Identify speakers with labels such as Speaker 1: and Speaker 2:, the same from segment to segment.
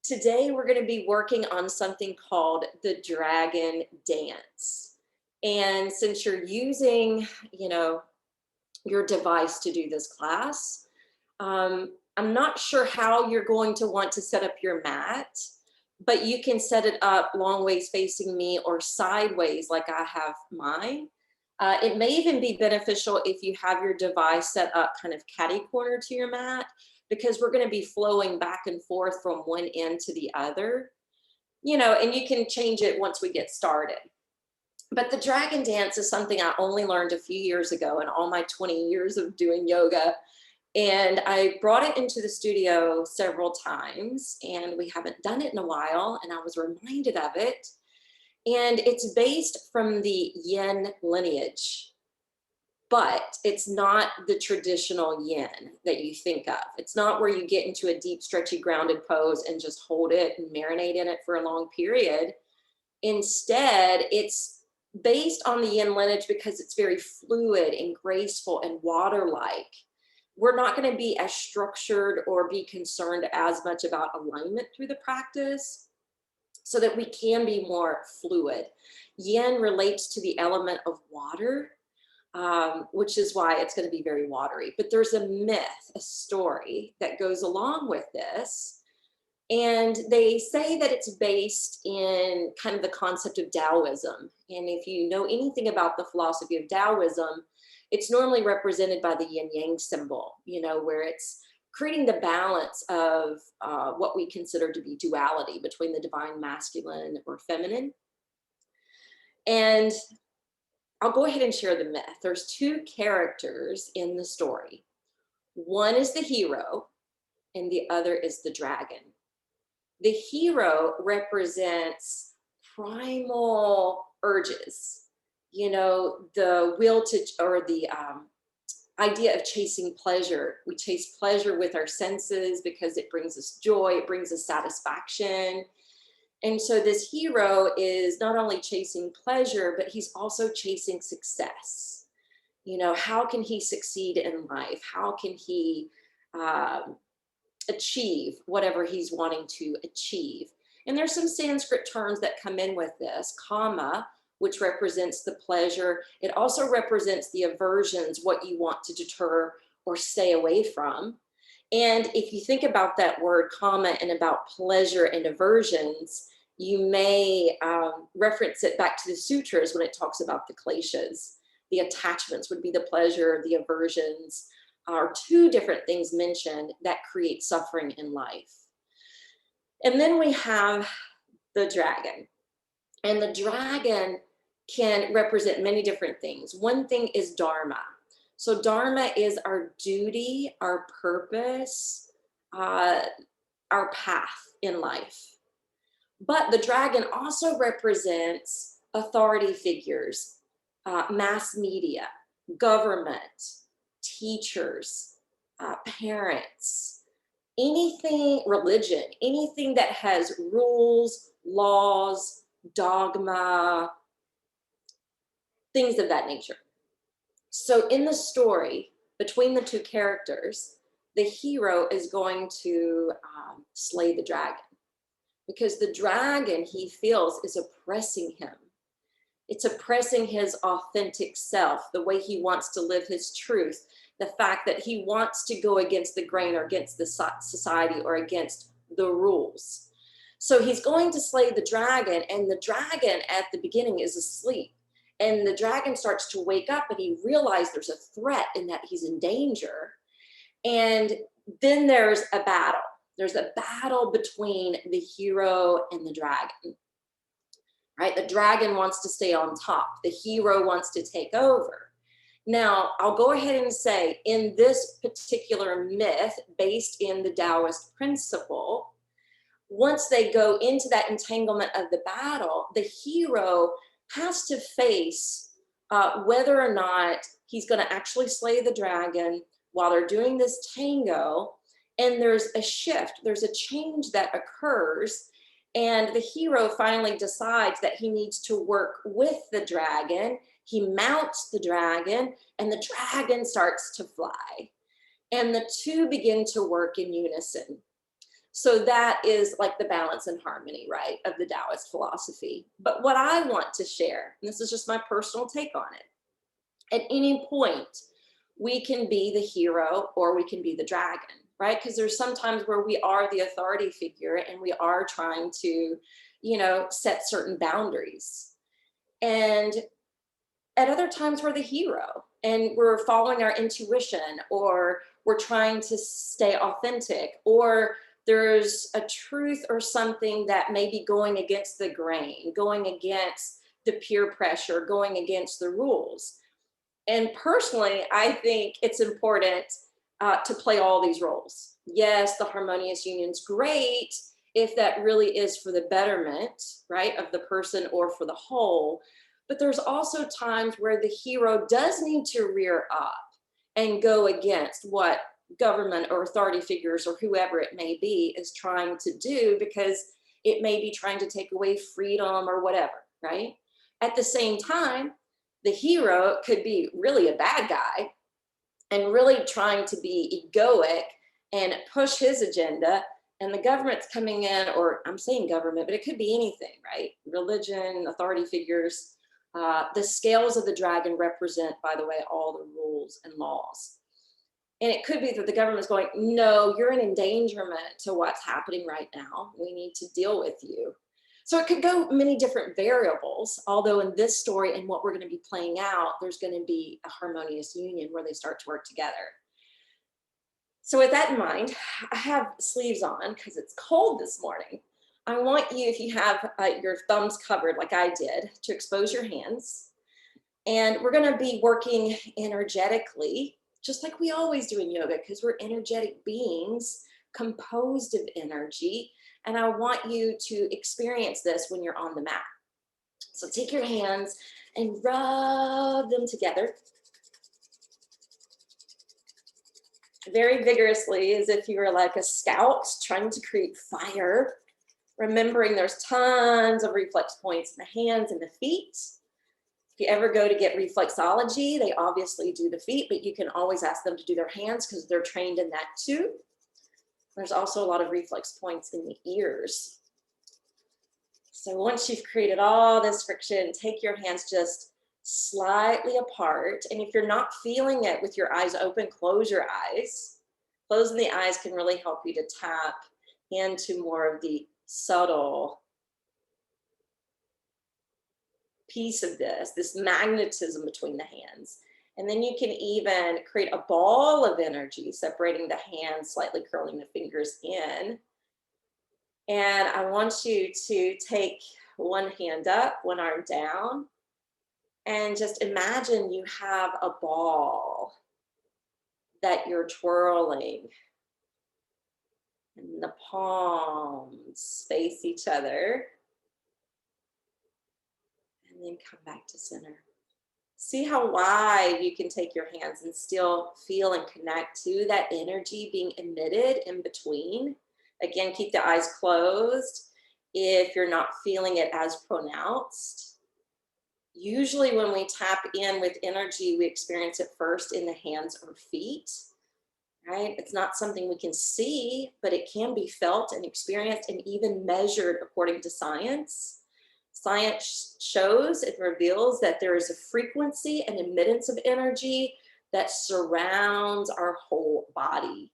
Speaker 1: Today, we're going to be working on something called the dragon dance. And since you're using, your device to do this class, I'm not sure how you're going to want to set up your mat, but you can set it up long ways facing me or sideways like I have mine. It may even be beneficial if you have your device set up kind of catty corner to your mat, because we're going to be flowing back and forth from one end to the other, and you can change it once we get started. But the dragon dance is something I only learned a few years ago in all my 20 years of doing yoga. And I brought it into the studio several times, and we haven't done it in a while. And I was reminded of it. And it's based from the yin lineage, but it's not the traditional yin that you think of. It's not where you get into a deep, stretchy, grounded pose and just hold it and marinate in it for a long period. Instead, it's based on the yin lineage because it's very fluid and graceful and water-like. We're not going to be as structured or be concerned as much about alignment through the practice, so that we can be more fluid. Yin relates to the element of water, which is why it's going to be very watery. But there's a myth, a story that goes along with this. And they say that it's based in kind of the concept of Taoism. And if you know anything about the philosophy of Taoism, it's normally represented by the yin yang symbol, where it's creating the balance of what we consider to be duality between the divine masculine or feminine. And I'll go ahead and share the myth. There's two characters in the story. One is the hero and the other is the dragon. The hero represents primal urges, the will to, or the idea of chasing pleasure. We chase pleasure with our senses because it brings us joy, it brings us satisfaction. And so this hero is not only chasing pleasure, but he's also chasing success. How can he succeed in life? How can he achieve whatever he's wanting to achieve? And there's some Sanskrit terms that come in with this. Kama, which represents the pleasure. It also represents the aversions, what you want to deter or stay away from. And if you think about that word kama and about pleasure and aversions, you may reference it back to the sutras when it talks about the kleshas. The attachments would be the pleasure, the aversions are two different things mentioned that create suffering in life. And then we have the dragon. And the dragon can represent many different things. One thing is dharma. So dharma is our duty, our purpose, our path in life. But the dragon also represents authority figures, mass media, government, teachers, parents, anything, religion, anything that has rules, laws, dogma, things of that nature. So in the story, between the two characters, the hero is going to slay the dragon, because the dragon, he feels, is oppressing him. It's oppressing his authentic self, the way he wants to live his truth, the fact that he wants to go against the grain or against the society or against the rules. So he's going to slay the dragon, and the dragon at the beginning is asleep. And the dragon starts to wake up, and he realizes there's a threat and that he's in danger. And then there's a battle. There's a battle between the hero and the dragon, right? The dragon wants to stay on top. The hero wants to take over. Now, I'll go ahead and say, in this particular myth, based in the Taoist principle, once they go into that entanglement of the battle, the hero has to face whether or not he's going to actually slay the dragon while they're doing this tango. And there's a shift, there's a change that occurs. And the hero finally decides that he needs to work with the dragon. He mounts the dragon, and the dragon starts to fly. And the two begin to work in unison. So that is like the balance and harmony, right, of the Taoist philosophy. But what I want to share, and this is just my personal take on it, at any point, we can be the hero or we can be the dragon, right? Because there's sometimes where we are the authority figure and we are trying to, set certain boundaries. And at other times, we're the hero and we're following our intuition, or we're trying to stay authentic, or there's a truth or something that may be going against the grain, going against the peer pressure, going against the rules. And personally, I think it's important to play all these roles. Yes, the harmonious union's great if that really is for the betterment, right, of the person or for the whole. But there's also times where the hero does need to rear up and go against what government or authority figures or whoever it may be is trying to do, because it may be trying to take away freedom or whatever, right? At the same time, the hero could be really a bad guy and really trying to be egoic and push his agenda, and the government's coming in, or I'm saying government, but it could be anything, right? Religion, authority figures. The scales of the dragon represent, by the way, all the rules and laws. And it could be that the government's going, no, you're an endangerment to what's happening right now. We need to deal with you. So it could go many different variables, although in this story and what we're going to be playing out, there's going to be a harmonious union where they start to work together. So with that in mind, I have sleeves on because it's cold this morning. I want you, if you have your thumbs covered like I did, to expose your hands. And we're going to be working energetically, just like we always do in yoga, because we're energetic beings composed of energy. And I want you to experience this when you're on the mat. So take your hands and rub them together very vigorously, as if you were like a scout trying to create fire, remembering there's tons of reflex points in the hands and the feet. If you ever go to get reflexology, they obviously do the feet, but you can always ask them to do their hands because they're trained in that too. There's also a lot of reflex points in the ears. So once you've created all this friction, take your hands just slightly apart. And if you're not feeling it with your eyes open, close your eyes. Closing the eyes can really help you to tap into more of the subtle piece of this magnetism between the hands. And then you can even create a ball of energy, separating the hands, slightly curling the fingers in. And I want you to take one hand up, one arm down, and just imagine you have a ball that you're twirling. And the palms face each other. And then come back to center. See how wide you can take your hands and still feel and connect to that energy being emitted in between. Again, keep the eyes closed if you're not feeling it as pronounced. Usually when we tap in with energy, we experience it first in the hands or feet, right? It's not something we can see, but it can be felt and experienced and even measured according to science. Science shows, it reveals that there is a frequency and emittance of energy that surrounds our whole body.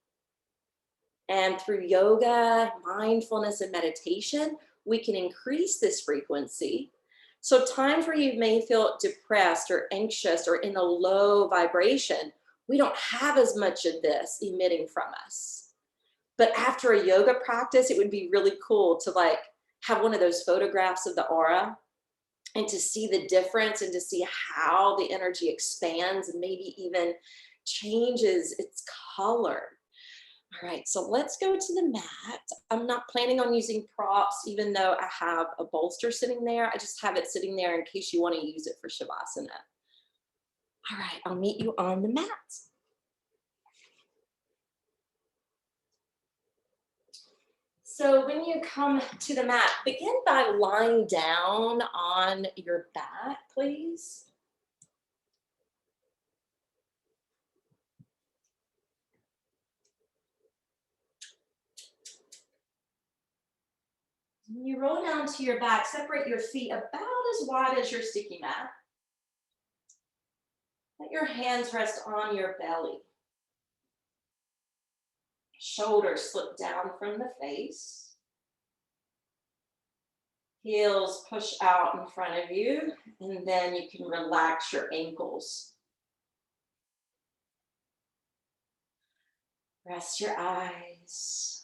Speaker 1: And through yoga, mindfulness, and meditation, we can increase this frequency. So times where you may feel depressed or anxious or in a low vibration, we don't have as much of this emitting from us. But after a yoga practice, it would be really cool to like have one of those photographs of the aura and to see the difference and to see how the energy expands and maybe even changes its color. All right, so let's go to the mat. I'm not planning on using props, even though I have a bolster sitting there. I just have it sitting there in case you want to use it for Shavasana. All right, I'll meet you on the mat. So when you come to the mat, begin by lying down on your back, please. When you roll down to your back, separate your feet about as wide as your sticky mat. Let your hands rest on your belly. Shoulders slip down from the face. Heels push out in front of you, and then you can relax your ankles. Rest your eyes.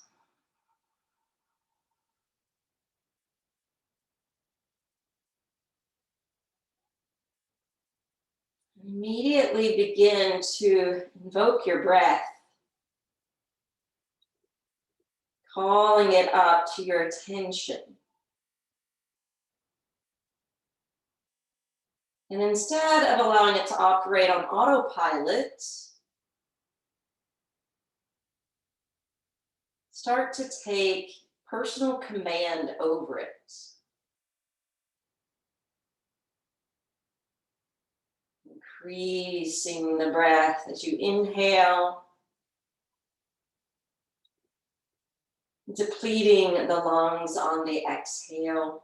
Speaker 1: Immediately begin to invoke your breath, calling it up to your attention. And instead of allowing it to operate on autopilot, start to take personal command over it. Increasing the breath as you inhale, depleting the lungs on the exhale.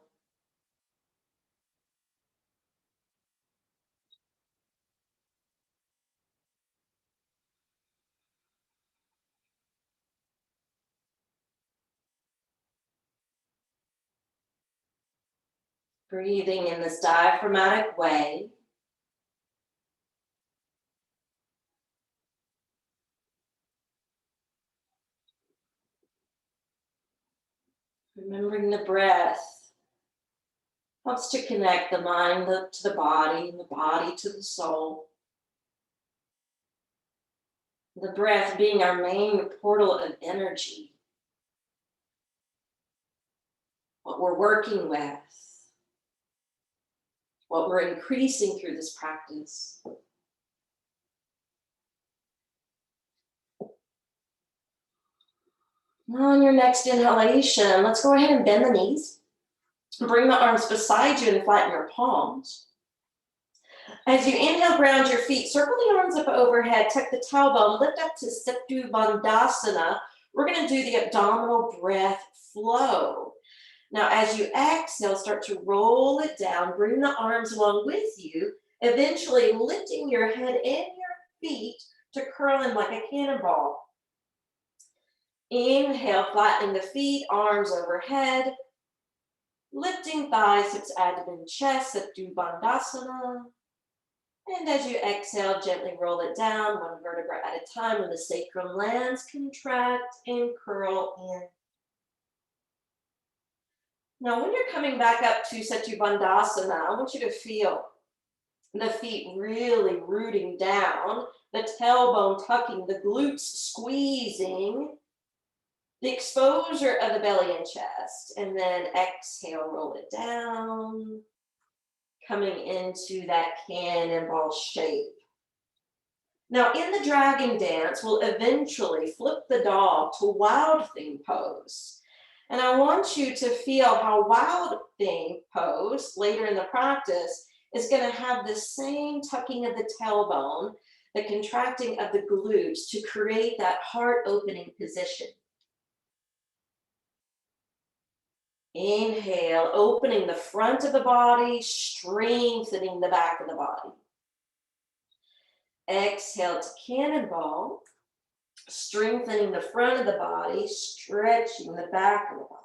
Speaker 1: Breathing in this diaphragmatic way. Remembering the breath helps to connect the mind to the body and the body to the soul. The breath being our main portal of energy. What we're working with, what we're increasing through this practice. On your next inhalation, let's go ahead and bend the knees. Bring the arms beside you and flatten your palms. As you inhale, ground your feet. Circle the arms up overhead. Tuck the tailbone. Lift up to Setu Bandhasana. We're going to do the abdominal breath flow. Now, as you exhale, start to roll it down. Bring the arms along with you, eventually lifting your head and your feet to curl in like a cannonball. Inhale, flattening the feet, arms overhead. Lifting thighs, hips, abdomen, chest, Setu Bandhasana. And as you exhale, gently roll it down, one vertebra at a time. When the sacrum lands, contract and curl in. Now, when you're coming back up to Setu Bandhasana, I want you to feel the feet really rooting down, the tailbone tucking, the glutes squeezing, the exposure of the belly and chest. And then exhale, roll it down, coming into that cannonball shape. Now, in the dragon dance, we'll eventually flip the dog to wild thing pose. And I want you to feel how wild thing pose later in the practice is going to have the same tucking of the tailbone, the contracting of the glutes to create that heart opening position. Inhale, opening the front of the body, strengthening the back of the body. Exhale to cannonball, strengthening the front of the body, stretching the back of the body.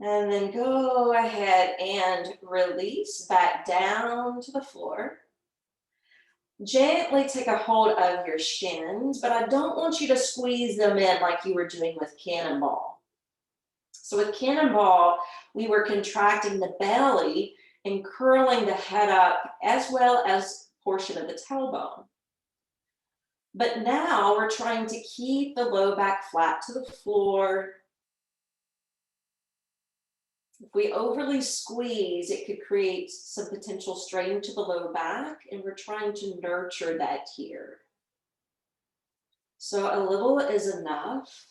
Speaker 1: And then go ahead and release back down to the floor. Gently take a hold of your shins, but I don't want you to squeeze them in like you were doing with cannonball. So with cannonball, we were contracting the belly and curling the head up as well as a portion of the tailbone. But now we're trying to keep the low back flat to the floor. If we overly squeeze, it could create some potential strain to the low back, and we're trying to nurture that here. So a little is enough.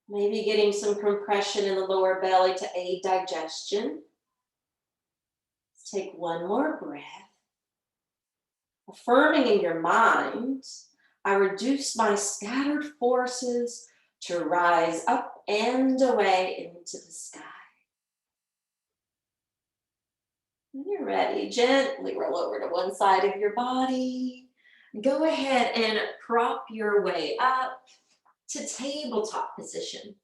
Speaker 1: Maybe getting some compression in the lower belly to aid digestion. Let's take one more breath. Affirming in your mind, I reduce my scattered forces to rise up and away into the sky. When you're ready, gently roll over to one side of your body. Go ahead and prop your way up to tabletop position.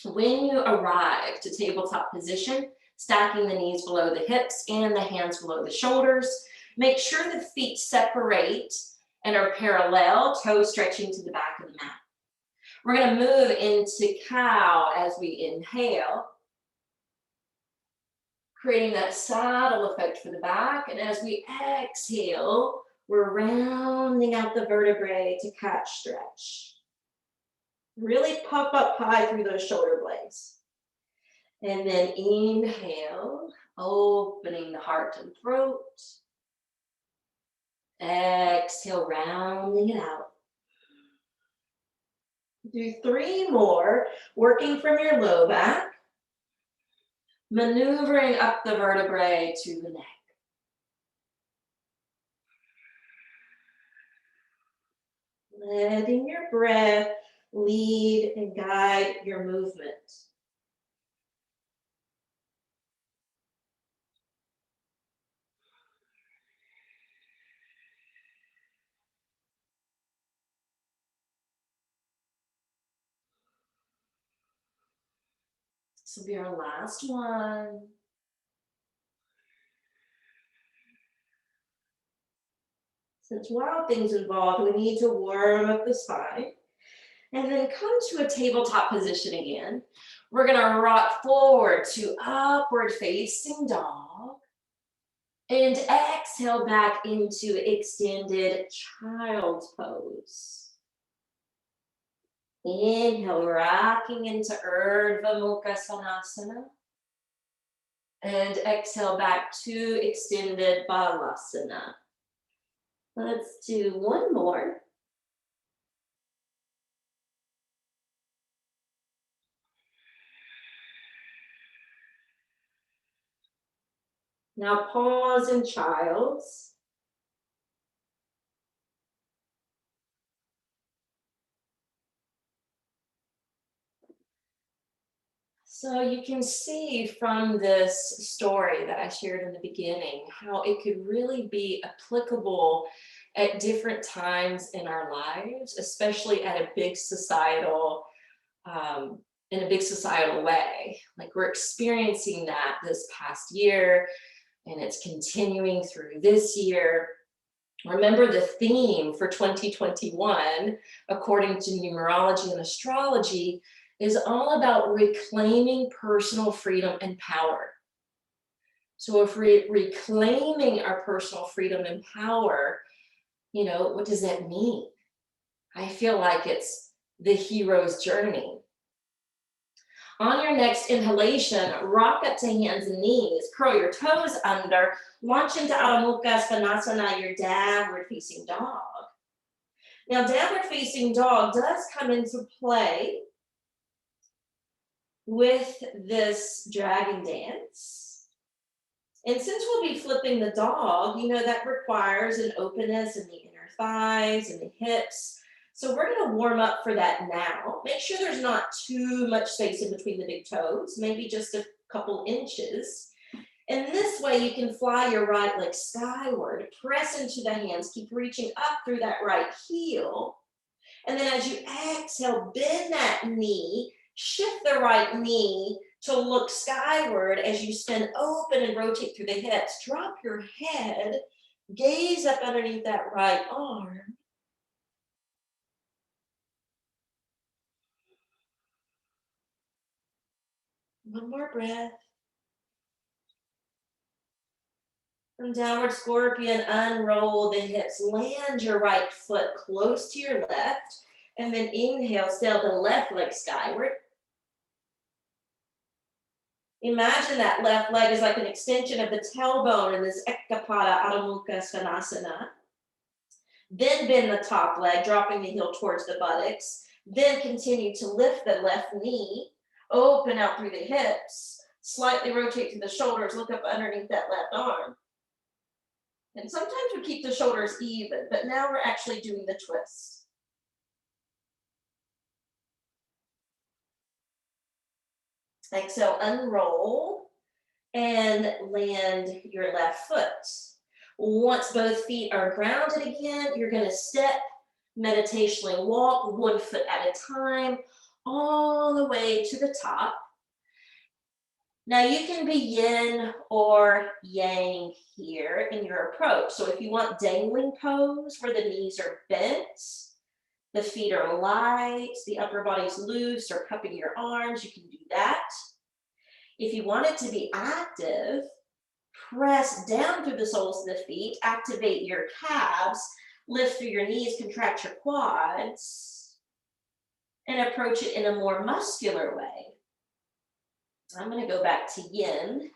Speaker 1: When you arrive to tabletop position, stacking the knees below the hips and the hands below the shoulders, make sure the feet separate and are parallel, toes stretching to the back of the mat. We're going to move into cow as we inhale, creating that saddle effect for the back. And as we exhale, we're rounding out the vertebrae to cat stretch. Really puff up high through those shoulder blades. And then inhale, opening the heart and throat. Exhale, rounding it out. Do 3 more, working from your low back. Maneuvering up the vertebrae to the neck. Letting your breath lead and guide your movement. This will be our last one. Since wild things involved, we need to warm up the spine. And then come to a tabletop position again. We're gonna rock forward to upward facing dog. And exhale back into extended child's pose. Inhale, rocking into Urdhva Mukha Svanasana. And exhale back to extended Balasana. Let's do one more. Now pause in child's. So you can see from this story that I shared in the beginning how it could really be applicable at different times in our lives, especially at a big societal, in a big societal way. Like we're experiencing that this past year, and it's continuing through this year. Remember, the theme for 2021, according to numerology and astrology, is all about reclaiming personal freedom and power. So if we're reclaiming our personal freedom and power, you know, what does that mean? I feel like it's the hero's journey. On your next inhalation, rock up to hands and knees, curl your toes under, launch into Adho Mukha Svanasana, your downward facing dog. Now, downward facing dog does come into play with this dragon dance. And since we'll be flipping the dog, you know, that requires an openness in the inner thighs and the hips. So we're going to warm up for that now. Make sure there's not too much space in between the big toes, maybe just a couple inches. And this way you can fly your right leg skyward, press into the hands, keep reaching up through that right heel. And then as you exhale, bend that knee, shift the right knee to look skyward as you spin open and rotate through the hips. Drop your head, gaze up underneath that right arm. One more breath. From downward scorpion, unroll the hips. Land your right foot close to your left. And then inhale, sail the left leg skyward. Imagine that left leg is like an extension of the tailbone in this Ekapada Adho Mukha Svanasana. Then bend the top leg, dropping the heel towards the buttocks. Then continue to lift the left knee, open out through the hips, slightly rotate to the shoulders, look up underneath that left arm. And sometimes we keep the shoulders even, but now we're actually doing the twist. Exhale, unroll and land your left foot. Once both feet are grounded again, you're going to step, meditationally walk 1 foot at a time, all the way to the top. Now you can be yin or yang here in your approach. So if you want dangling pose where the knees are bent, the feet are light, the upper body's loose or cupping your arms, you can do that. If you want it to be active, press down through the soles of the feet, activate your calves, lift through your knees, contract your quads, and approach it in a more muscular way. I'm going to go back to yin.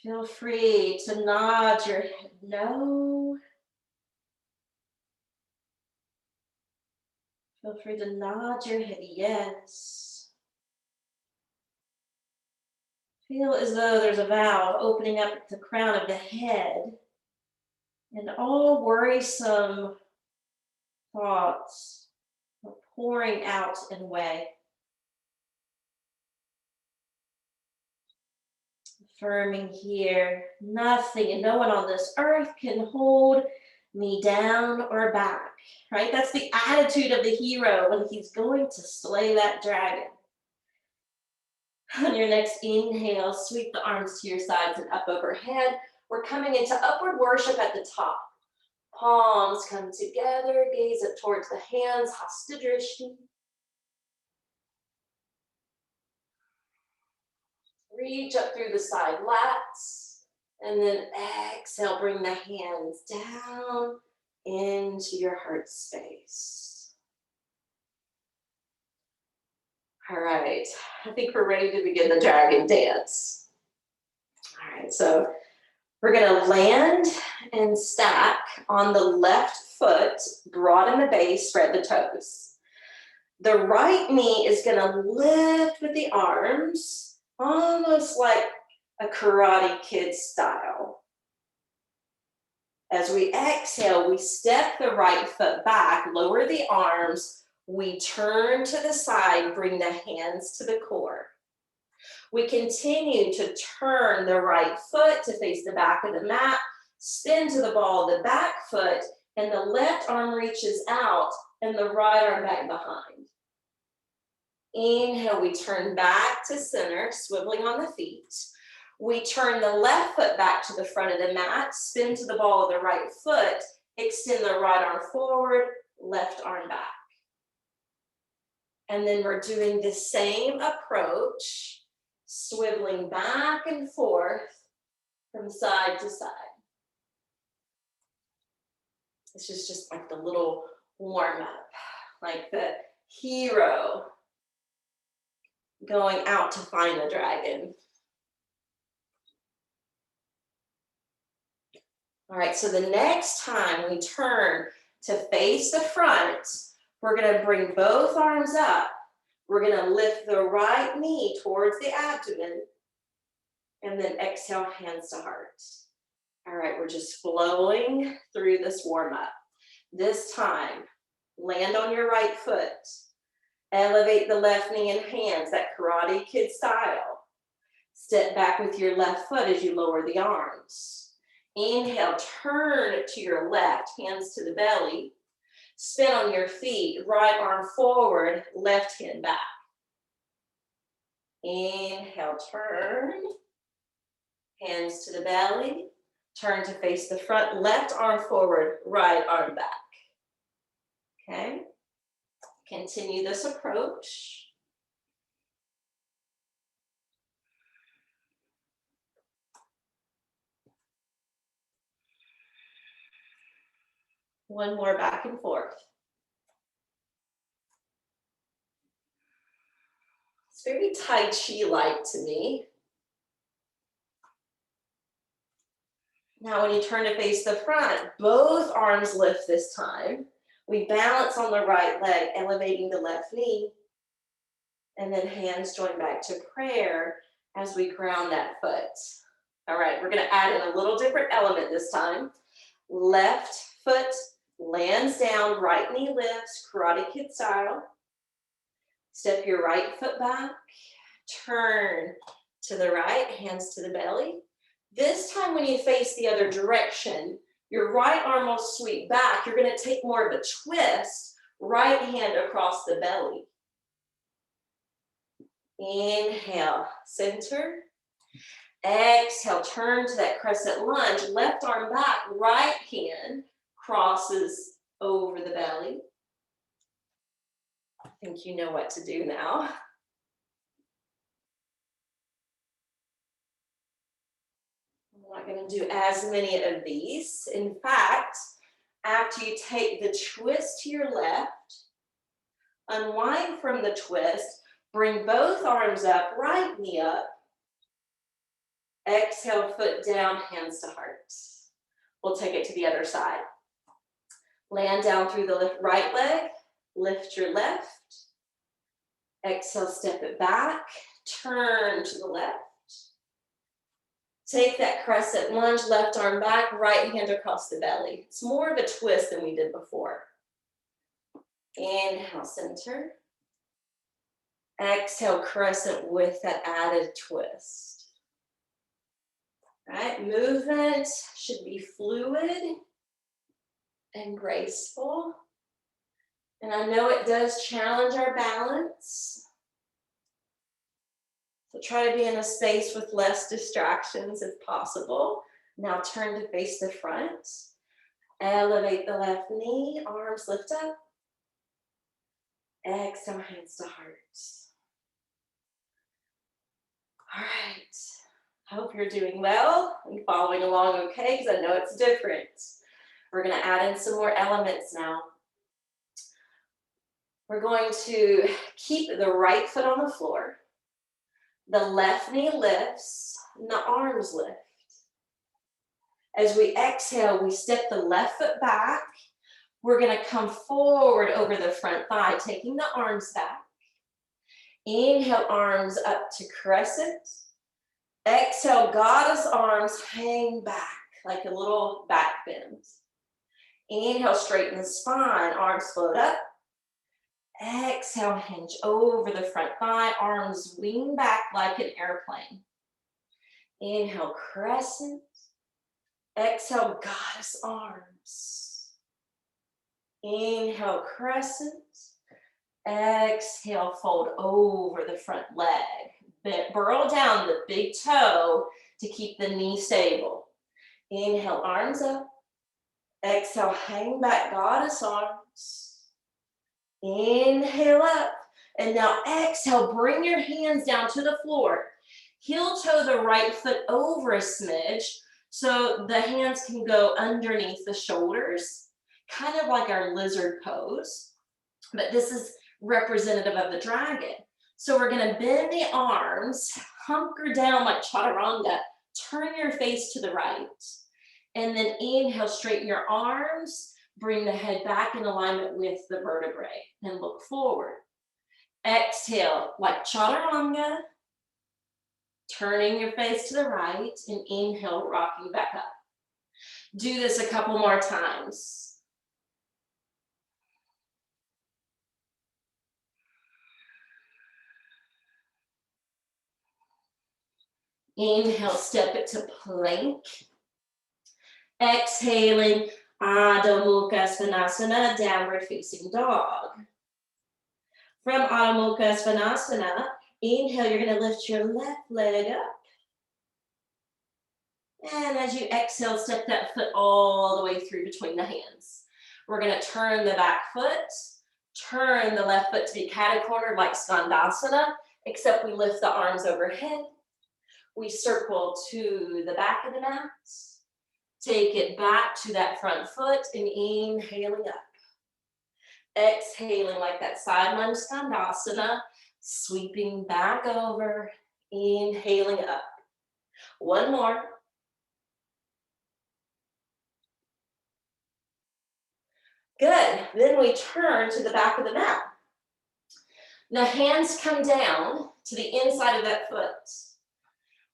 Speaker 1: Feel free to nod your head no. Feel free to nod your head yes. Feel as though there's a valve opening up at the crown of the head, and all worrisome thoughts are pouring out and away. Affirming here, nothing and no one on this earth can hold me down or back, right? That's the attitude of the hero when he's going to slay that dragon. On your next inhale, sweep the arms to your sides and up overhead. We're coming into upward worship at the top. Palms come together, gaze up towards the hands, Hasta Drishti. Reach up through the side lats, and then exhale, bring the hands down into your heart space. All right, I think we're ready to begin the dragon dance. All right, so we're gonna land and stack on the left foot, broaden the base, spread the toes. The right knee is gonna lift with the arms, almost like a Karate Kid style. As we exhale, we step the right foot back, lower the arms, we turn to the side, bring the hands to the core. We continue to turn the right foot to face the back of the mat, spin to the ball of the back foot, and the left arm reaches out and the right arm back behind. Inhale, we turn back to center, swiveling on the feet. We turn the left foot back to the front of the mat, spin to the ball of the right foot, extend the right arm forward, left arm back. And then we're doing the same approach, swiveling back and forth from side to side. This is just like the little warm up, like the hero going out to find the dragon. All right, so the next time we turn to face the front, we're gonna bring both arms up. We're gonna lift the right knee towards the abdomen and then exhale, hands to heart. All right, we're just flowing through this warm up. This time, land on your right foot. Elevate the left knee and hands, that Karate Kid style. Step back with your left foot as you lower the arms. Inhale, turn to your left, hands to the belly. Spin on your feet, right arm forward, left hand back. Inhale, turn. Hands to the belly. Turn to face the front, left arm forward, right arm back. Okay? Continue this approach. One more back and forth. It's very Tai Chi-like to me. Now when you turn to face the front, both arms lift this time. We balance on the right leg, elevating the left knee. And then hands join back to prayer as we ground that foot. All right, we're gonna add in a little different element this time. Left foot lands down, right knee lifts, Karate Kid style. Step your right foot back, turn to the right, hands to the belly. This time when you face the other direction, your right arm will sweep back. You're going to take more of a twist, right hand across the belly. Inhale, center. Exhale, turn to that crescent lunge. Left arm back, right hand crosses over the belly. I think you know what to do now. I'm not going to do as many of these. In fact, after you take the twist to your left, unwind from the twist, bring both arms up, right knee up. Exhale, foot down, hands to heart. We'll take it to the other side. Land down through the right leg, lift your left. Exhale, step it back, turn to the left. Take that crescent lunge, left arm back, right hand across the belly. It's more of a twist than we did before. Inhale, center. Exhale, crescent with that added twist. All right, movement should be fluid and graceful. And I know it does challenge our balance. So try to be in a space with less distractions if possible. Now turn to face the front. Elevate the left knee, arms lift up. Exhale, hands to heart. All right. I hope you're doing well and following along okay, because I know it's different. We're going to add in some more elements now. We're going to keep the right foot on the floor. The left knee lifts and the arms lift. As we exhale, we step the left foot back. We're going to come forward over the front thigh, taking the arms back. Inhale, arms up to crescent. Exhale, goddess arms hang back like a little back bend. Inhale, straighten the spine, arms float up. Exhale, hinge over the front thigh, arms lean back like an airplane. Inhale, crescent. Exhale, goddess arms. Inhale, crescent. Exhale, fold over the front leg. Burrow down the big toe to keep the knee stable. Inhale, arms up. Exhale, hang back, goddess arms. Inhale up. And now exhale, bring your hands down to the floor. Heel toe the right foot over a smidge so the hands can go underneath the shoulders, kind of like our lizard pose. But this is representative of the dragon. So we're going to bend the arms, hunker down like chaturanga, turn your face to the right. And then inhale, straighten your arms, bring the head back in alignment with the vertebrae and look forward. Exhale, like chaturanga, turning your face to the right, and inhale, rocking back up. Do this a couple more times. Inhale, step it to plank. Exhaling, Adho Mukha Svanasana, downward facing dog. From Adho Mukha Svanasana, inhale, you're going to lift your left leg up. And as you exhale, step that foot all the way through between the hands. We're going to turn the back foot, turn the left foot to be catty-cornered like Skandasana, except we lift the arms overhead. We circle to the back of the mat. Take it back to that front foot and inhaling up. Exhaling like that side lunge Skandasana, sweeping back over, inhaling up. One more. Good. Then we turn to the back of the mat. The hands come down to the inside of that foot.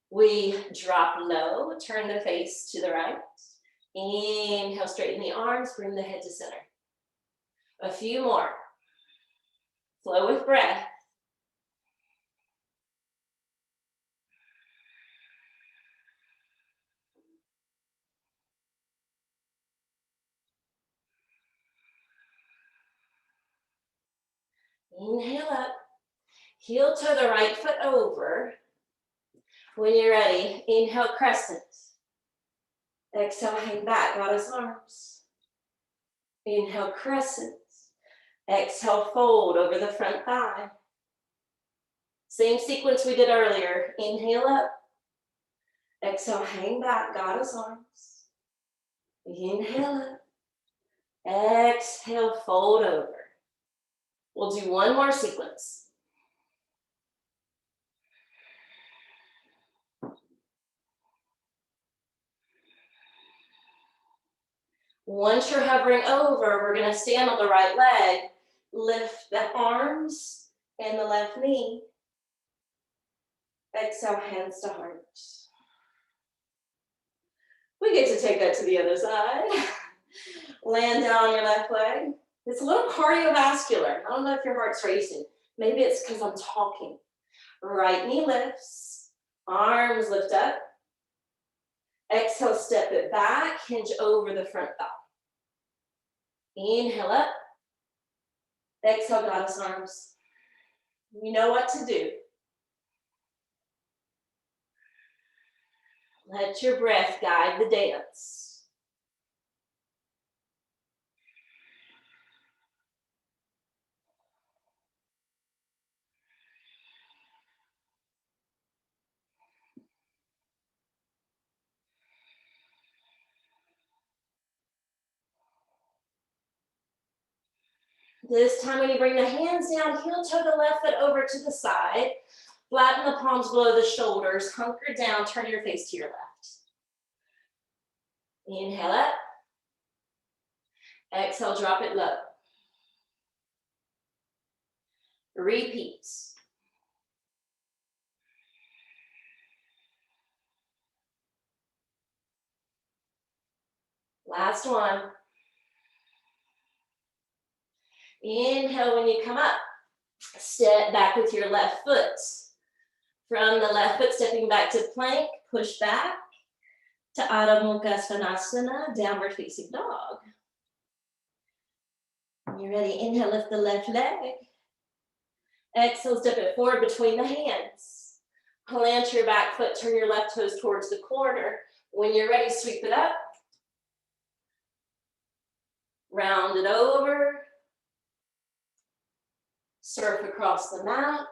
Speaker 1: We drop low, turn the face to the right. Inhale, straighten the arms, bring the head to center. A few more. Flow with breath. Inhale up. Heel toe the right foot over. When you're ready, inhale, crescent. Exhale, hang back, goddess arms. Inhale, crescent. Exhale, fold over the front thigh. Same sequence we did earlier. Inhale up. Exhale, hang back, goddess arms. Inhale up. Exhale, fold over. We'll do one more sequence. Once you're hovering over, we're going to stand on the right leg, lift the arms and the left knee. Exhale, hands to heart. We get to take that to the other side. Land down on your left leg. It's a little cardiovascular. I don't know if your heart's racing. Maybe it's because I'm talking. Right knee lifts, arms lift up. Exhale, step it back, hinge over the front thigh. Inhale up. Exhale, goddess arms. You know what to do. Let your breath guide the dance. This time when you bring the hands down, heel toe the left foot over to the side. Flatten the palms below the shoulders. Hunker down, turn your face to your left. Inhale up. Exhale, drop it low. Repeat. Last one. Inhale when you come up. Step back with your left foot. From the left foot, stepping back to plank, push back to Adho Mukha Svanasana, downward facing dog. When you're ready, inhale, lift the left leg. Exhale, step it forward between the hands. Plant your back foot, turn your left toes towards the corner. When you're ready, sweep it up. Round it over. Surf across the mat.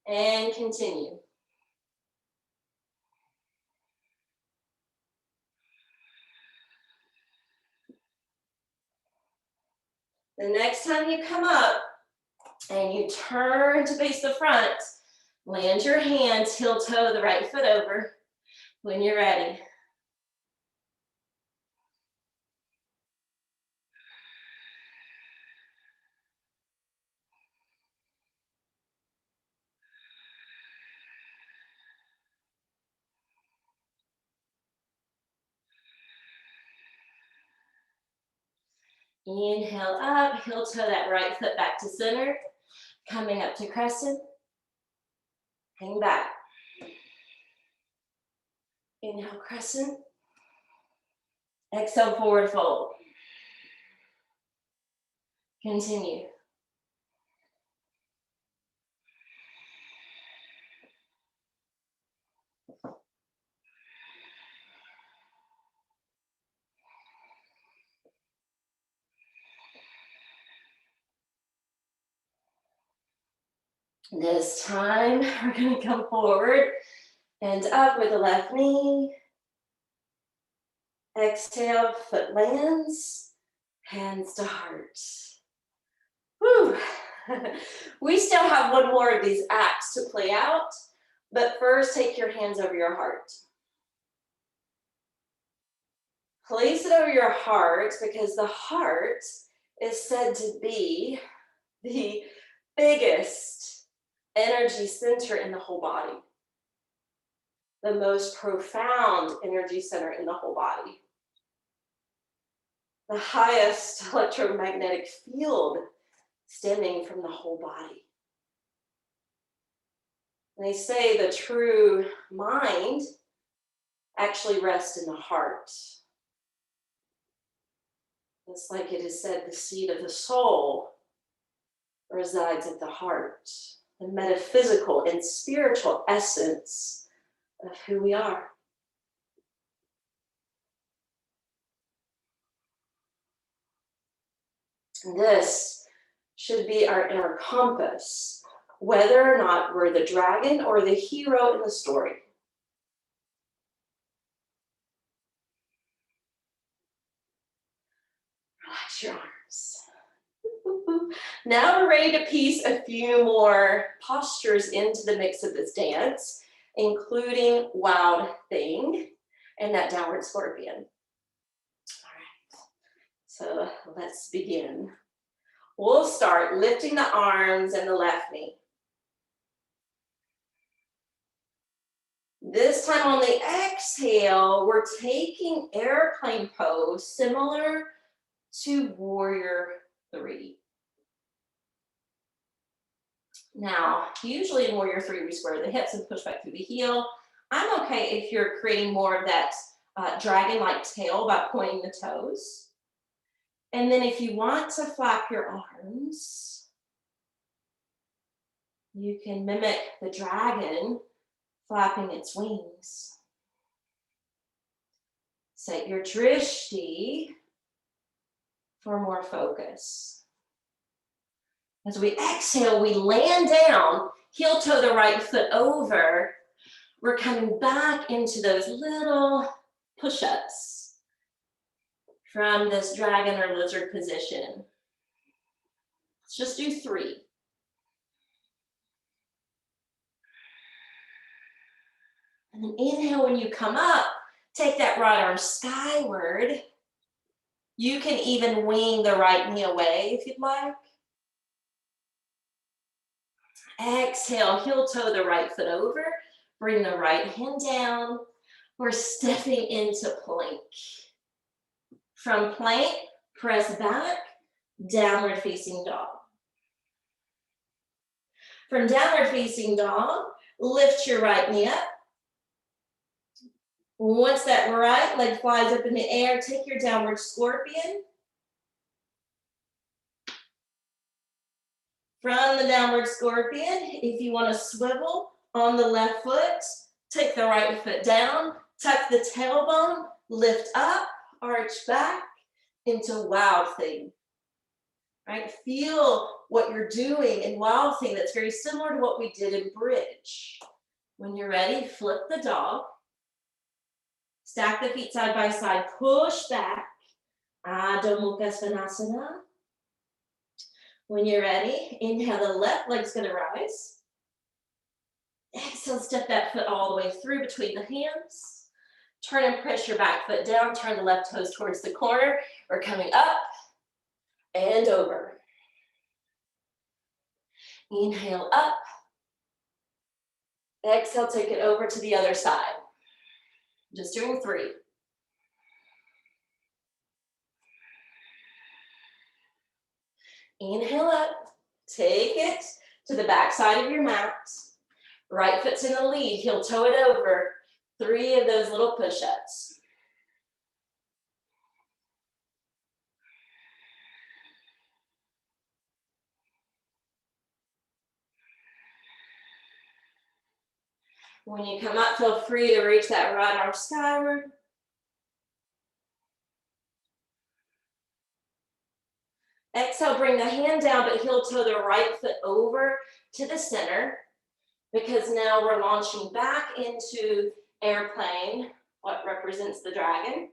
Speaker 1: And continue. The next time you come up and you turn to face the front, land your hands, heel toe the right foot over when you're ready. Inhale up, heel toe that right foot back to center, coming up to crescent, hang back. Inhale, crescent. Exhale, forward fold. Continue. This time, we're going to come forward and up with the left knee. Exhale, foot lands, hands to heart. Whew. We still have one more of these acts to play out, but first take your hands over your heart. Place it over your heart because the heart is said to be the biggest energy center in the whole body. The most profound energy center in the whole body. The highest electromagnetic field stemming from the whole body. And they say the true mind actually rests in the heart. It's like it is said, the seat of the soul resides at the heart, the metaphysical and spiritual essence of who we are. And this should be our inner compass, whether or not we're the dragon or the hero in the story. Relax your arms. Now we're ready to piece a few more postures into the mix of this dance, including Wild Thing and that downward scorpion. All right, so let's begin. We'll start lifting the arms and the left knee. This time on the exhale, we're taking airplane pose similar to Warrior 3. Now, usually in Warrior 3, we square the hips and push back through the heel. I'm okay if you're creating more of that dragon-like tail by pointing the toes. And then if you want to flap your arms, you can mimic the dragon flapping its wings. Set your drishti for more focus. As we exhale, we land down, heel toe the right foot over. We're coming back into those little push-ups from this dragon or lizard position. Let's just do 3. And then inhale when you come up, take that right arm skyward. You can even wing the right knee away if you'd like. Exhale, heel toe the right foot over. Bring the right hand down. We're stepping into plank. From plank, press back, downward facing dog. From downward facing dog, lift your right knee up. Once that right leg flies up in the air, take your downward scorpion. From the downward scorpion, if you want to swivel on the left foot, take the right foot down, tuck the tailbone, lift up, arch back into Wild Thing. Right? Feel what you're doing in Wild Thing. That's very similar to what we did in Bridge. When you're ready, flip the dog. Stack the feet side by side, push back. Adho Mukha Svanasana. When you're ready, inhale, the left leg's gonna rise. Exhale, step that foot all the way through between the hands. Turn and press your back foot down, turn the left toes towards the corner. We're coming up and over. Inhale up. Exhale, take it over to the other side. Just doing 3. Inhale up, take it to the back side of your mat. Right foot's in the lead, heel toe it over. 3 of those little push-ups. When you come up, feel free to reach that right arm skyward. Exhale, bring the hand down, but heel toe the right foot over to the center, because now we're launching back into airplane, what represents the dragon.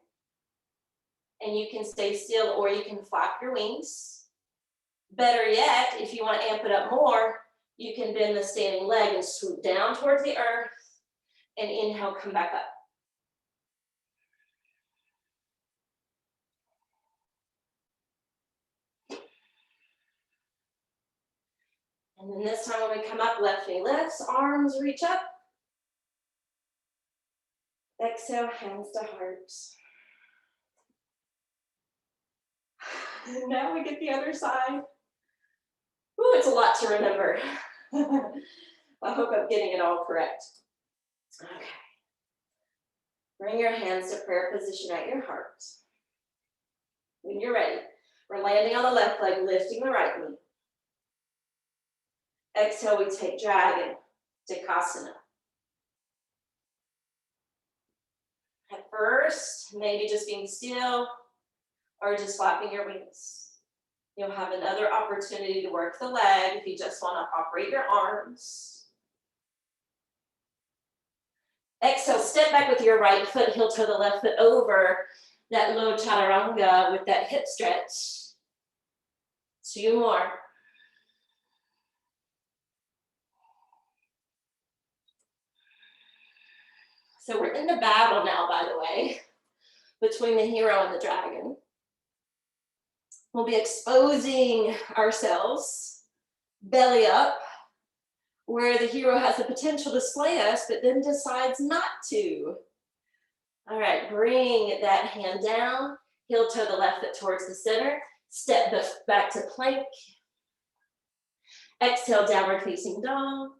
Speaker 1: And you can stay still or you can flap your wings. Better yet, if you want to amp it up more, you can bend the standing leg and swoop down towards the earth and inhale, come back up. And then this time when we come up, left knee lifts, arms reach up. Exhale, hands to heart. And now we get the other side. Ooh, it's a lot to remember. I hope I'm getting it all correct. Okay. Bring your hands to prayer position at your heart. When you're ready, we're landing on the left leg, lifting the right knee. Exhale, we take dragon, Shavasana. At first, maybe just being still or just flapping your wings. You'll have another opportunity to work the leg if you just want to operate your arms. Exhale, step back with your right foot, heel toe the left foot over that low chaturanga with that hip stretch. 2 more. So we're in the battle now, by the way, between the hero and the dragon. We'll be exposing ourselves, belly up, where the hero has the potential to slay us, but then decides not to. All right, bring that hand down, heel toe the left foot towards the center, step back to plank. Exhale, downward facing dog.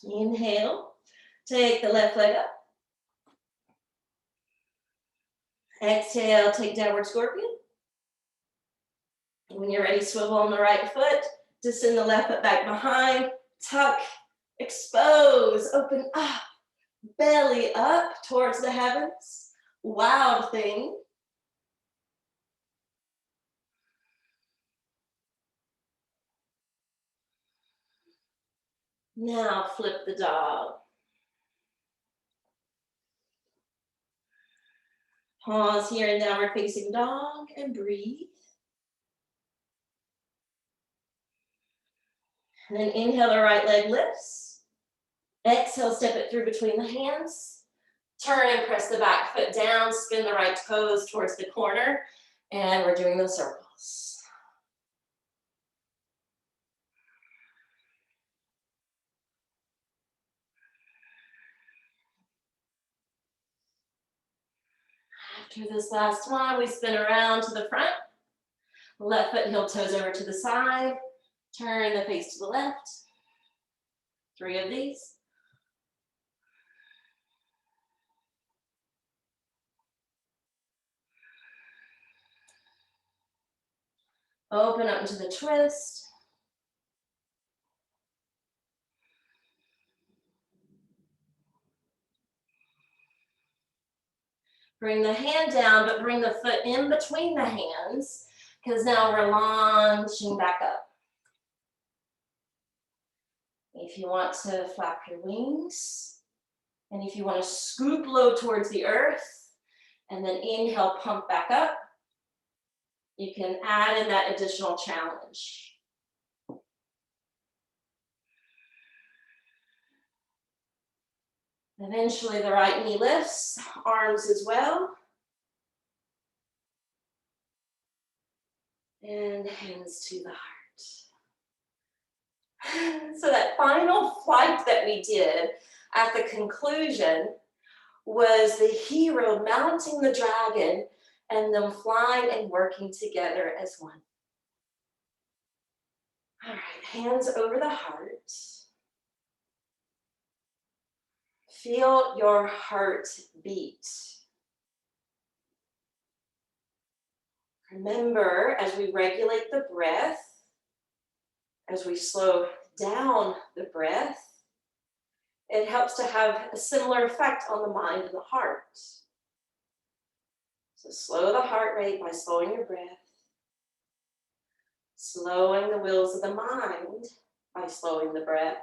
Speaker 1: Inhale, take the left leg up. Exhale, take downward scorpion. When you're ready, swivel on the right foot, just send the left foot back behind, tuck, expose, open up, belly up towards the heavens. Wild thing. Now flip the dog. Pause here in downward facing dog and breathe. And then inhale, the right leg lifts. Exhale, step it through between the hands. Turn and press the back foot down, spin the right toes towards the corner, and we're doing the circles. After this last one, we spin around to the front. Left foot, heel toes over to the side. Turn the face to the left. 3 of these. Open up into the twist. Bring the hand down, but bring the foot in between the hands, because now we're launching back up. If you want to flap your wings, and if you want to scoop low towards the earth, and then inhale, pump back up, you can add in that additional challenge. Eventually the right knee lifts, arms as well. And hands to the heart. So that final flight that we did at the conclusion was the hero mounting the dragon and them flying and working together as one. All right, hands over the heart. Feel your heart beat. Remember, as we regulate the breath, as we slow down the breath, it helps to have a similar effect on the mind and the heart. So slow the heart rate by slowing your breath, slowing the wheels of the mind by slowing the breath.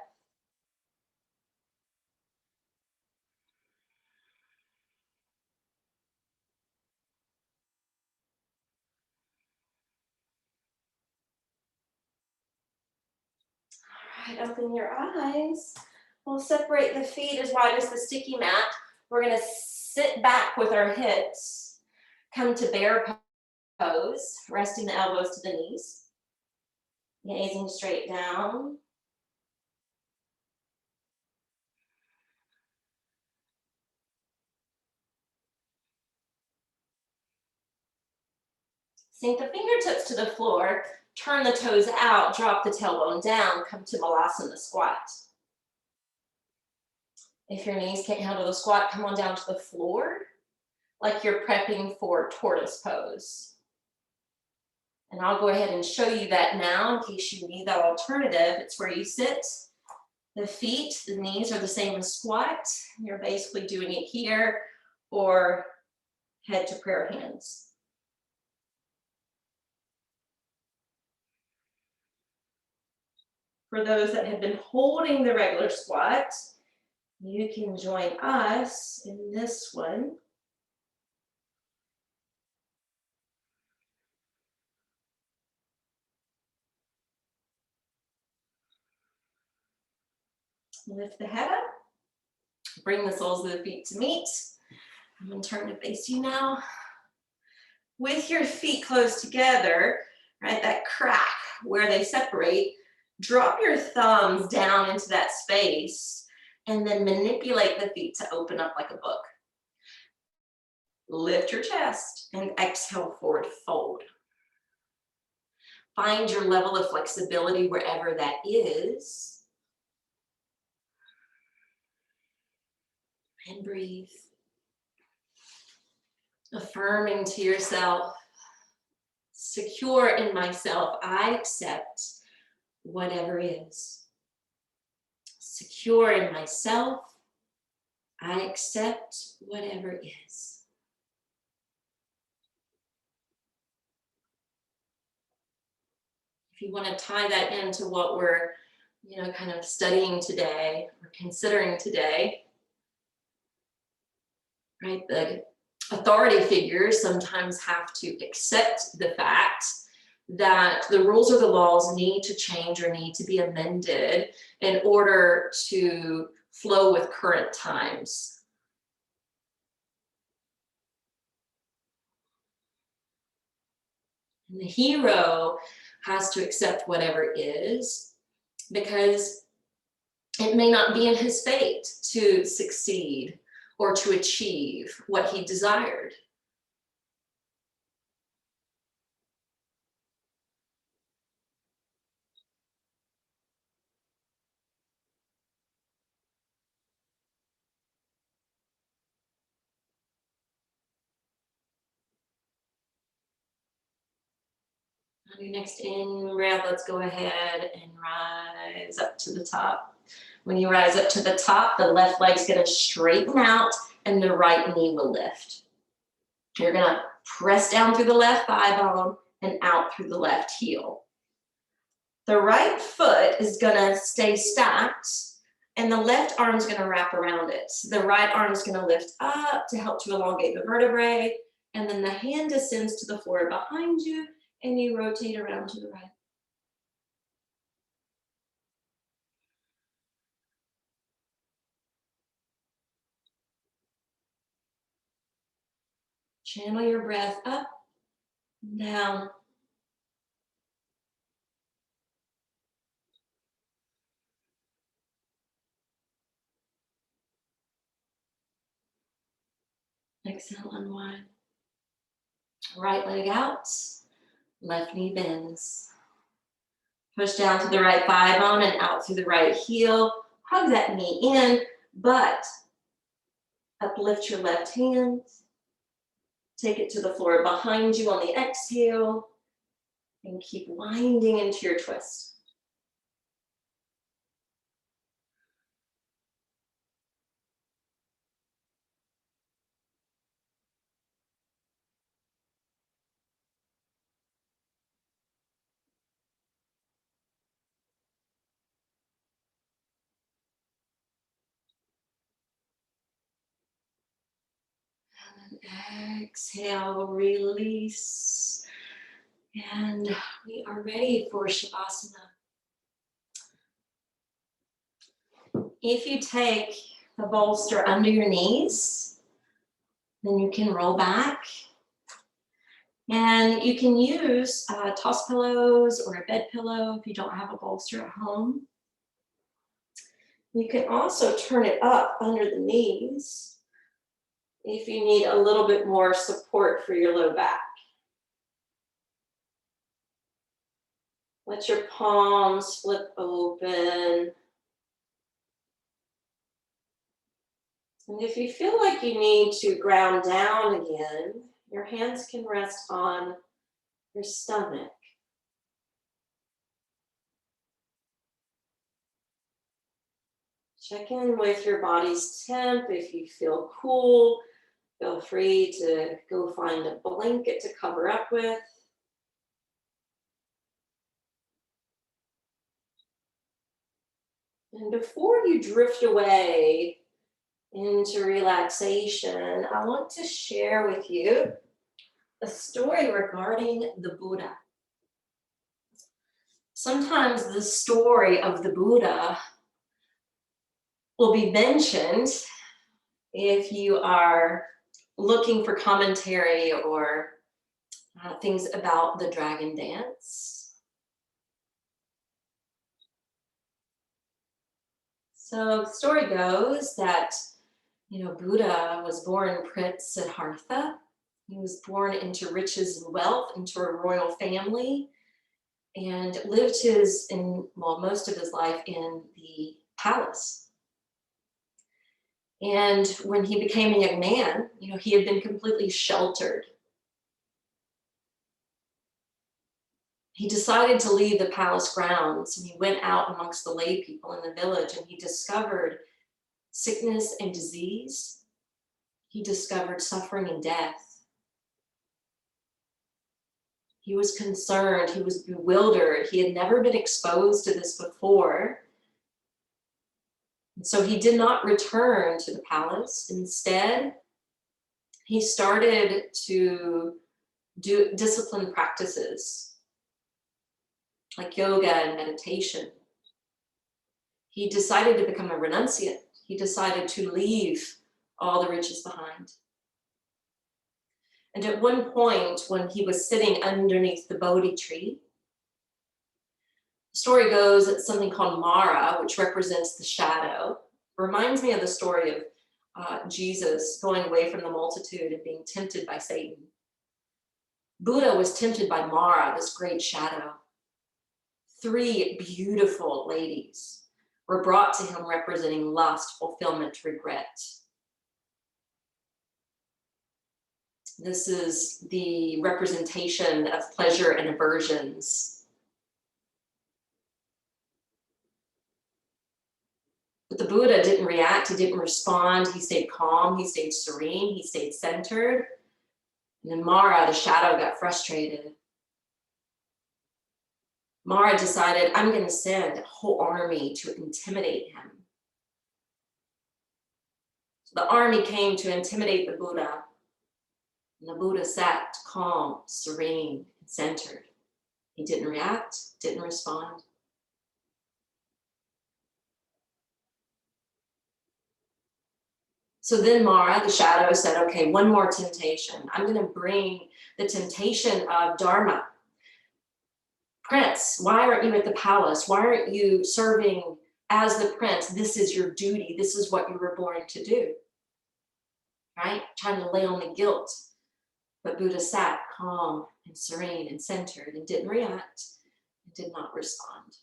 Speaker 1: All right, open your eyes. We'll separate the feet as wide as the sticky mat. We're gonna sit back with our hips, come to bear pose, resting the elbows to the knees, gazing straight down. Sink the fingertips to the floor, turn the toes out, drop the tailbone down, come to Malasana squat. If your knees can't handle the squat, come on down to the floor, like you're prepping for tortoise pose. And I'll go ahead and show you that now in case you need that alternative. It's where you sit. The feet, the knees are the same as squat. You're basically doing it here or head to prayer hands. For those that have been holding the regular squat, you can join us in this one. Lift the head up. Bring the soles of the feet to meet. I'm going to turn to face you now. With your feet close together, right, that crack where they separate, drop your thumbs down into that space and then manipulate the feet to open up like a book. Lift your chest and exhale, forward fold. Find your level of flexibility wherever that is. And breathe. Affirming to yourself, secure in myself, I accept whatever is. Secure in myself, I accept whatever is. If you want to tie that into what we're, kind of studying today or considering today, right? The authority figures sometimes have to accept the fact that the rules or the laws need to change or need to be amended in order to flow with current times. And the hero has to accept whatever is because it may not be in his fate to succeed or to achieve what he desired. On your next in breath, let's go ahead and rise up to the top. When you rise up to the top, the left leg's gonna straighten out and the right knee will lift. You're gonna press down through the left thigh bone and out through the left heel. The right foot is gonna stay stacked and the left arm's gonna wrap around it. So the right arm's gonna lift up to help to elongate the vertebrae, and then the hand descends to the floor behind you and you rotate around to the right. Channel your breath up and down. Exhale, unwind. Right leg out, left knee bends. Push down to the right thigh bone and out through the right heel. Hug that knee in, but uplift your left hand. Take it to the floor behind you on the exhale and keep winding into your twist. And exhale, release. And we are ready for Shavasana. If you take the bolster under your knees, then you can roll back. And you can use toss pillows or a bed pillow if you don't have a bolster at home. You can also turn it up under the knees if you need a little bit more support for your low back. Let your palms flip open. And if you feel like you need to ground down again, your hands can rest on your stomach. Check in with your body's temp. If you feel cool, feel free to go find a blanket to cover up with. And before you drift away into relaxation, I want to share with you a story regarding the Buddha. Sometimes the story of the Buddha will be mentioned if you are looking for commentary or things about the dragon dance. So the story goes that, Buddha was born Prince Siddhartha. He was born into riches and wealth, into a royal family, and lived most of his life in the palace. And when he became a young man, he had been completely sheltered. He decided to leave the palace grounds, and he went out amongst the lay people in the village, and he discovered sickness and disease. He discovered suffering and death. He was concerned, he was bewildered. He had never been exposed to this before. And so he did not return to the palace. Instead, he started to do disciplined practices like yoga and meditation. He decided to become a renunciate. He decided to leave all the riches behind. And at one point, when he was sitting underneath the Bodhi tree, the story goes that something called Mara, which represents the shadow, reminds me of the story of Jesus going away from the multitude and being tempted by Satan. Buddha was tempted by Mara, this great shadow. 3 beautiful ladies were brought to him representing lust, fulfillment, regret. This is the representation of pleasure and aversions. But the Buddha didn't react, he didn't respond, he stayed calm, he stayed serene, he stayed centered. And then Mara, the shadow, got frustrated. Mara decided, I'm going to send a whole army to intimidate him. So the army came to intimidate the Buddha. And the Buddha sat calm, serene, and centered. He didn't react, didn't respond. So then Mara, the shadow, said, okay, one more temptation. I'm going to bring the temptation of Dharma. Prince, why aren't you at the palace? Why aren't you serving as the prince? This is your duty. This is what you were born to do. Right? Trying to lay on the guilt. But Buddha sat calm and serene and centered and didn't react and did not respond.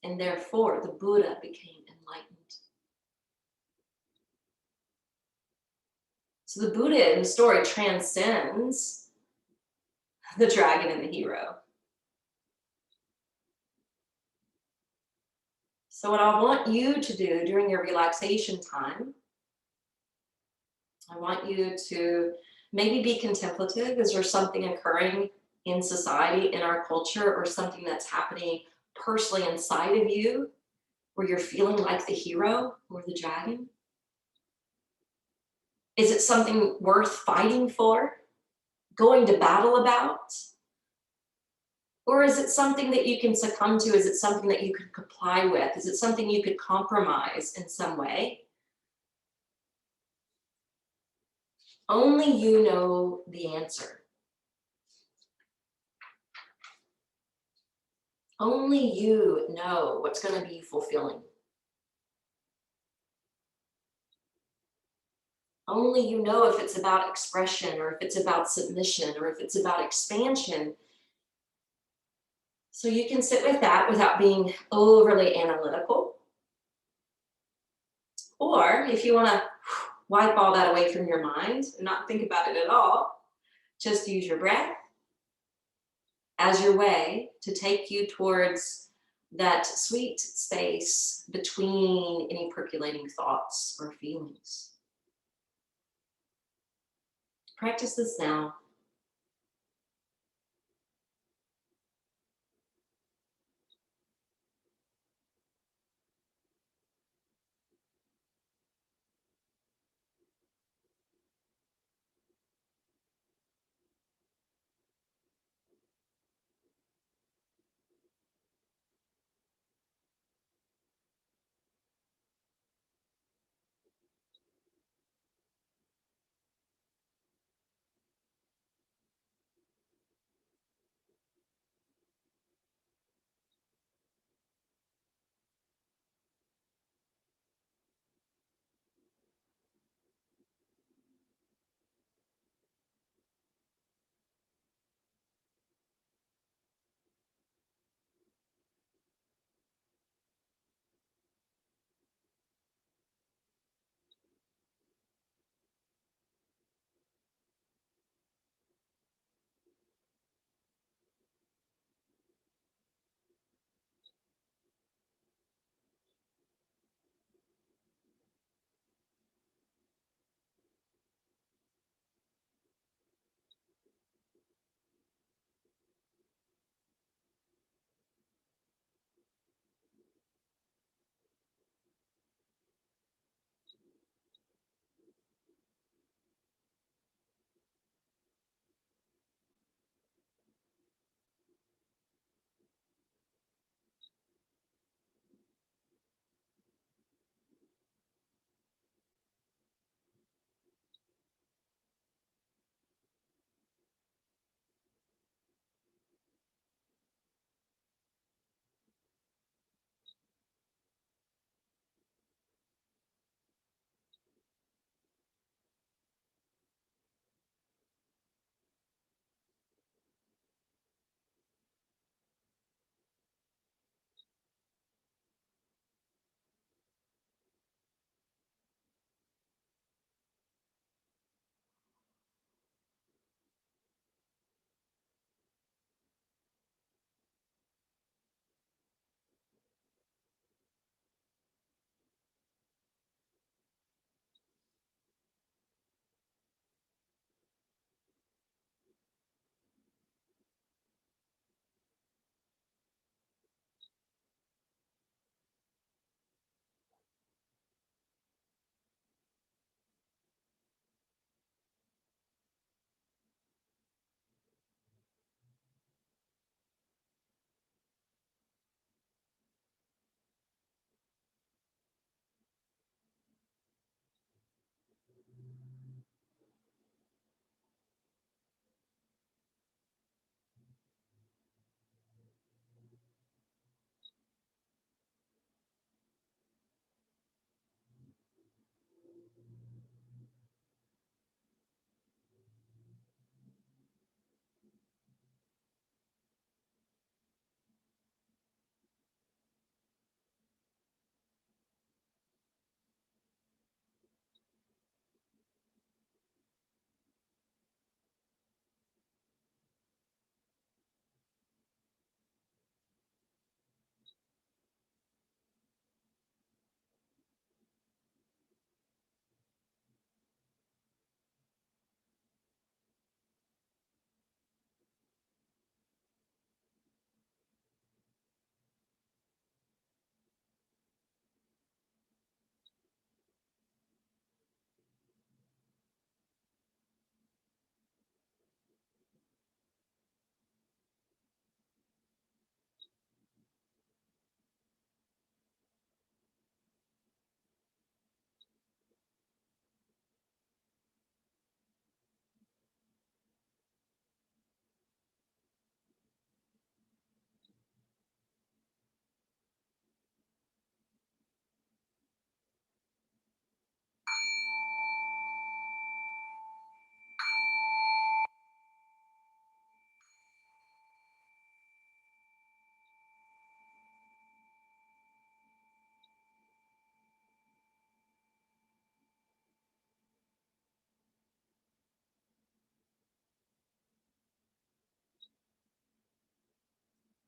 Speaker 1: And therefore, the Buddha became enlightened. So the Buddha in the story transcends the dragon and the hero. So what I want you to do during your relaxation time, I want you to maybe be contemplative. Is there something occurring in society, in our culture, or something that's happening personally inside of you where you're feeling like the hero or the dragon? Is it something worth fighting for, going to battle about? Or is it something that you can succumb to? Is it something that you could comply with? Is it something you could compromise in some way? Only you know the answer. Only you know what's going to be fulfilling. Only you know if it's about expression or if it's about submission or if it's about expansion. So you can sit with that without being overly analytical. Or if you want to wipe all that away from your mind and not think about it at all, just use your breath as your way to take you towards that sweet space between any percolating thoughts or feelings. Practice this now.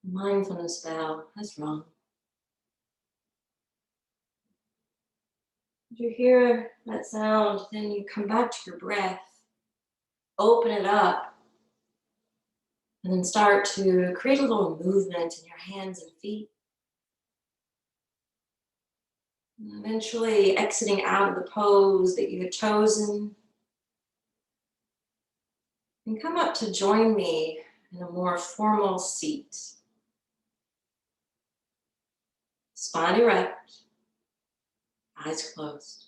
Speaker 1: Mindfulness bell. That's wrong. If you hear that sound, then you come back to your breath, open it up, and then start to create a little movement in your hands and feet. And eventually exiting out of the pose that you had chosen. And come up to join me in a more formal seat. Spine erect, eyes closed.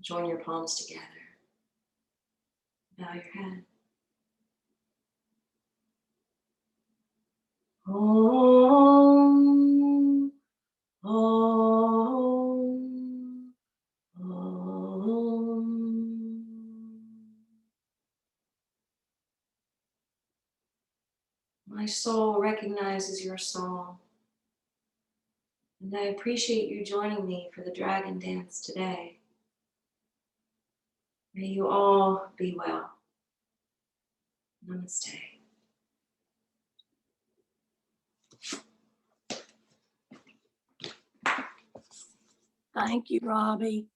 Speaker 1: Join your palms together. Bow your head. Om, Om, Om. My soul recognizes your soul, and I appreciate you joining me for the dragon dance today. May you all be well. Namaste.
Speaker 2: Thank you, Robbie.